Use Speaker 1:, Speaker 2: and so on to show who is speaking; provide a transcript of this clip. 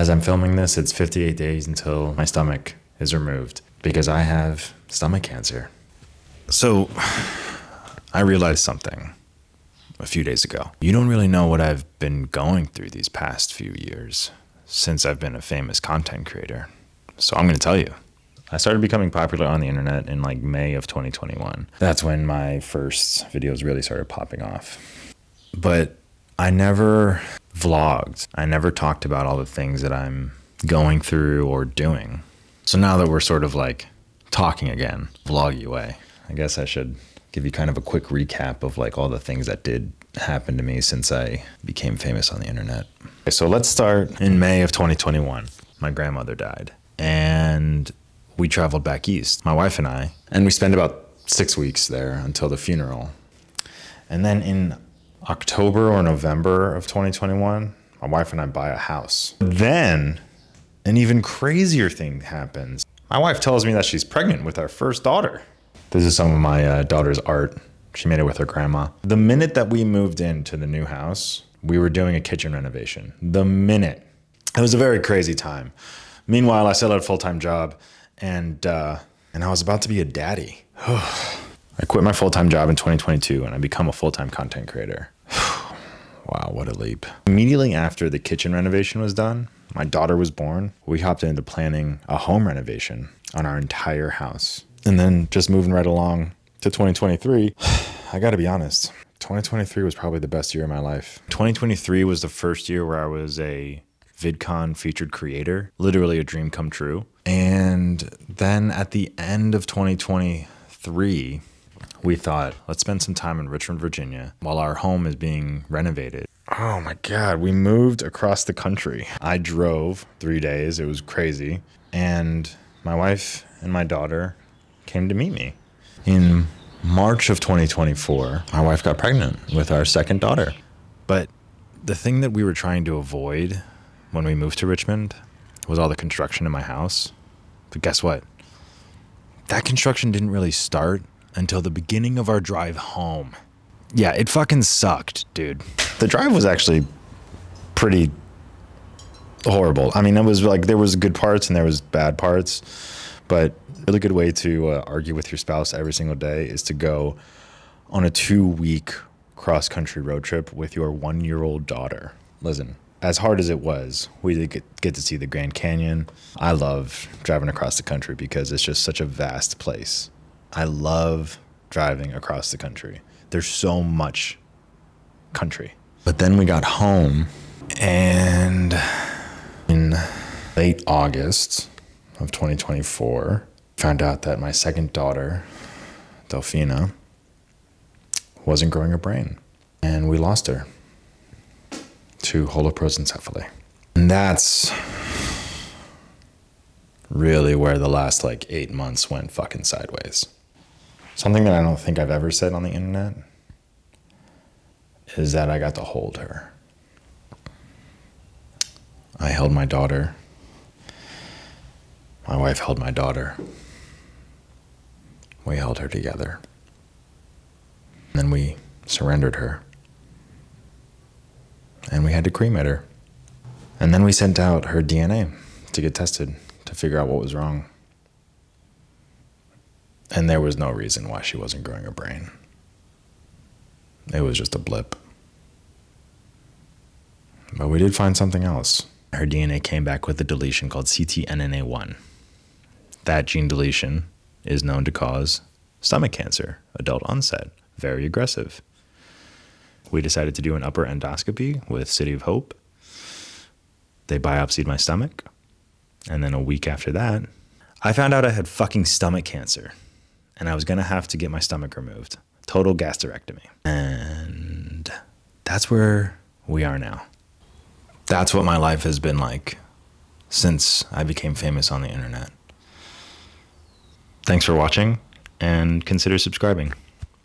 Speaker 1: As I'm filming this, it's 58 days until my stomach is removed because I have stomach cancer. So I realized something a few days ago. You don't really know what I've been going through these past few years since I've been a famous content creator. So I'm going to tell you. I started becoming popular on the internet in like May of 2021. That's when my first videos really started popping off. But I never vlogged. I never talked about all the things that I'm going through or doing. So now that we're sort of like talking again, vloggy way, I guess I should give you kind of a quick recap of like all the things that did happen to me since I became famous on the internet. Okay, so let's start in May of 2021. My grandmother died and we traveled back east, my wife and I, and we spent about 6 weeks there until the funeral. And then in October or November of 2021, my wife and I buy a house. Then an even crazier thing happens. My wife tells me that she's pregnant with our first daughter. This is some of my daughter's art. She made it with her grandma. The minute that we moved into the new house, we were doing a kitchen renovation. The minute. It was a very crazy time. Meanwhile, I still had a full-time job and I was about to be a daddy. I quit my full-time job in 2022 and I become a full-time content creator. Wow, what a leap. Immediately after the kitchen renovation was done, my daughter was born. We hopped into planning a home renovation on our entire house. And then just moving right along to 2023, I gotta be honest, 2023 was probably the best year of my life. 2023 was the first year where I was a VidCon featured creator, literally a dream come true. And then at the end of 2023, we thought, let's spend some time in Richmond, Virginia while our home is being renovated. Oh my God, we moved across the country. I drove 3 days, it was crazy. And my wife and my daughter came to meet me. In March of 2024, my wife got pregnant with our second daughter. But the thing that we were trying to avoid when we moved to Richmond was all the construction in my house. But guess what? That construction didn't really start until the beginning of our drive home. Yeah, it fucking sucked, dude. The drive was actually pretty horrible. I mean, it was like there was good parts and there was bad parts, but a really good way to argue with your spouse every single day is to go on a 2-week cross-country road trip with your 1-year-old daughter. Listen, as hard as it was, we did get to see the Grand Canyon. I love driving across the country because it's just such a vast place. I love driving across the country. There's so much country. But then we got home and in late August of 2024, found out that my second daughter, Delphina, wasn't growing her brain. And we lost her to holoprosencephaly. And that's really where the last like 8 months went fucking sideways. Something that I don't think I've ever said on the internet is that I got to hold her. I held my daughter. My wife held my daughter. We held her together. And then we surrendered her. And we had to cremate her. And then we sent out her DNA to get tested to figure out what was wrong. And there was no reason why she wasn't growing her brain. It was just a blip. But we did find something else. Her DNA came back with a deletion called ctNNA1. That gene deletion is known to cause stomach cancer, adult onset, very aggressive. We decided to do an upper endoscopy with City of Hope. They biopsied my stomach. And then a week after that, I found out I had fucking stomach cancer. And I was going to have to get my stomach removed. Total gastrectomy. And that's where we are now. That's what my life has been like since I became famous on the internet. Thanks for watching and consider subscribing.